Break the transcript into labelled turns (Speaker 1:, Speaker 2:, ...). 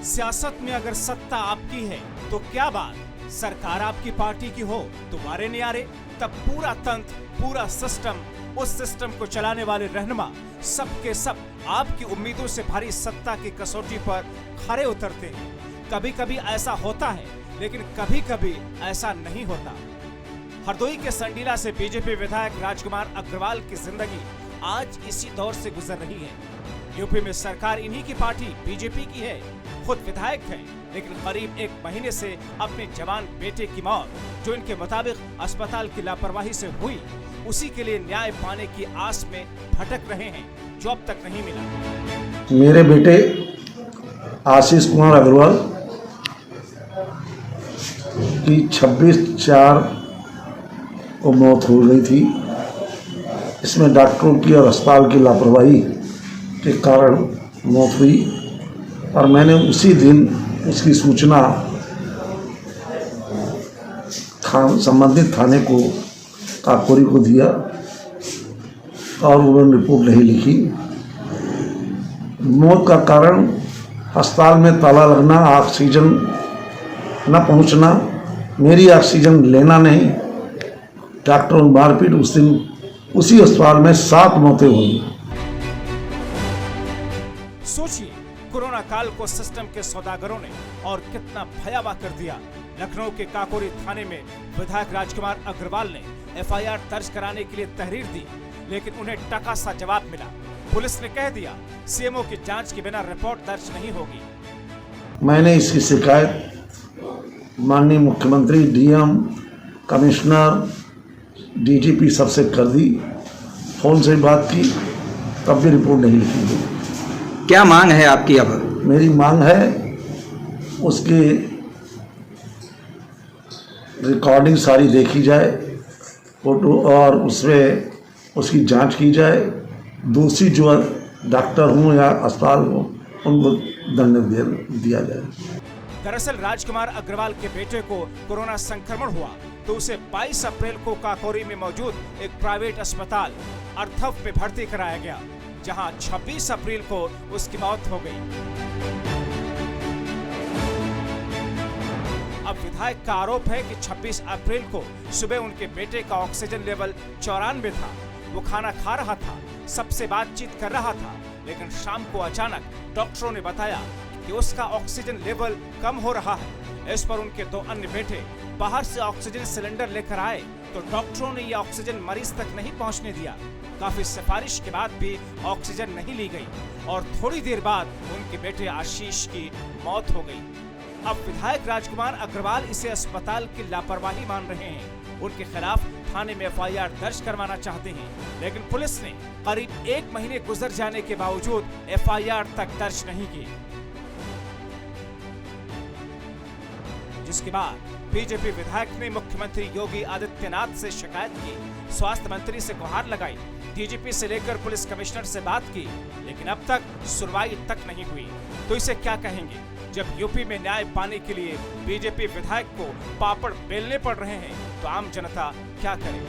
Speaker 1: सियासत में अगर सत्ता आपकी है तो क्या बात, सरकार आपकी पार्टी की हो तो वारे न्यारे, तब पूरा तंत्र, पूरा सिस्टम, उस सिस्टम को चलाने वाले रहनुमा सब के सब आपकी उम्मीदों से भारी सत्ता की कसौटी पर खरे उतरते हैं। कभी कभी ऐसा होता है, लेकिन कभी कभी ऐसा नहीं होता। हरदोई के संडीला से बीजेपी विधायक राजकुमार अग्रवाल की जिंदगी आज इसी दौर से गुजर रही है। यूपी में सरकार इन्हीं की पार्टी बीजेपी की है, खुद विधायक हैं, लेकिन करीब एक महीने से अपने जवान बेटे की मौत, जो इनके मुताबिक अस्पताल की लापरवाही से हुई, उसी के लिए न्याय पाने की आस में भटक रहे हैं, जो अब तक नहीं मिला।
Speaker 2: मेरे बेटे आशीष कुमार अग्रवाल की 26/4 को मौत हो गई थी। इसमें डॉक्टरों की और अस्पताल की लापरवाही के कारण मौत हुई और मैंने उसी दिन उसकी सूचना संबंधित थाने को काकोरी को दिया और उन्होंने रिपोर्ट नहीं लिखी। मौत का कारण अस्पताल में ताला लगना, ऑक्सीजन न पहुंचना, मेरी ऑक्सीजन लेना नहीं, डॉक्टरों की मारपीट। उस दिन उसी अस्पताल में 7 मौतें हुई।
Speaker 1: सोचिए, कोरोना काल को सिस्टम के सौदागरों ने और कितना भयावह कर दिया। लखनऊ के काकोरी थाने में विधायक राजकुमार अग्रवाल ने एफआईआर दर्ज कराने के लिए तहरीर दी, लेकिन उन्हें टका सा जवाब मिला। पुलिस ने कह दिया, सीएमओ की जांच के बिना रिपोर्ट दर्ज नहीं होगी।
Speaker 2: मैंने इसकी शिकायत माननीय मुख्यमंत्री, डीएम, कमिश्नर, डीजीपी सबसे कर दी, फोन से बात की, तब भी रिपोर्ट नहीं लिखी गई।
Speaker 3: क्या मांग है आपकी? अब
Speaker 2: मेरी मांग है उसकी रिकॉर्डिंग सारी देखी जाए, फोटो, और उसमें उसकी जांच की जाए। दोषी जो डॉक्टर हों या अस्पताल हो, उनको दंड दिया जाए।
Speaker 1: दरअसल राजकुमार अग्रवाल के बेटे को कोरोना संक्रमण हुआ तो उसे 22 अप्रैल को काकोरी में मौजूद एक प्राइवेट अस्पताल अर्थव में भर्ती कराया गया, जहां 26 अप्रैल को उसकी मौत हो गई। अब विधायक का आरोप है कि 26 अप्रैल को सुबह उनके बेटे का ऑक्सीजन लेवल 94 था। वो खाना खा रहा था, सबसे बातचीत कर रहा था, लेकिन शाम को अचानक डॉक्टरों ने बताया कि उसका ऑक्सीजन लेवल कम हो रहा है। इस पर उनके 2 अन्य बेटे बाहर से ऑक्सीजन सिलेंडर लेकर आए तो डॉक्टरों ने यह ऑक्सीजन मरीज तक नहीं पहुंचने दिया। काफी सिफारिश के बाद भी ऑक्सीजन नहीं ली गई और थोड़ी देर बाद उनके बेटे आशीष की मौत हो गई। अब विधायक राजकुमार अग्रवाल इसे अस्पताल की लापरवाही मान रहे हैं। उनके खिलाफ थाने में एफआईआर दर्ज करवाना चाहते हैं, लेकिन पुलिस ने करीब 1 महीने गुजर जाने के बावजूद एफआईआर तक दर्ज नहीं की, जिसके बाद बीजेपी विधायक ने मुख्यमंत्री योगी आदित्यनाथ से शिकायत की, स्वास्थ्य मंत्री से गुहार लगाई, डीजीपी से लेकर पुलिस कमिश्नर से बात की, लेकिन अब तक सुनवाई तक नहीं हुई। तो इसे क्या कहेंगे, जब यूपी में न्याय पाने के लिए बीजेपी विधायक को पापड़ बेलने पड़ रहे हैं, तो आम जनता क्या करे।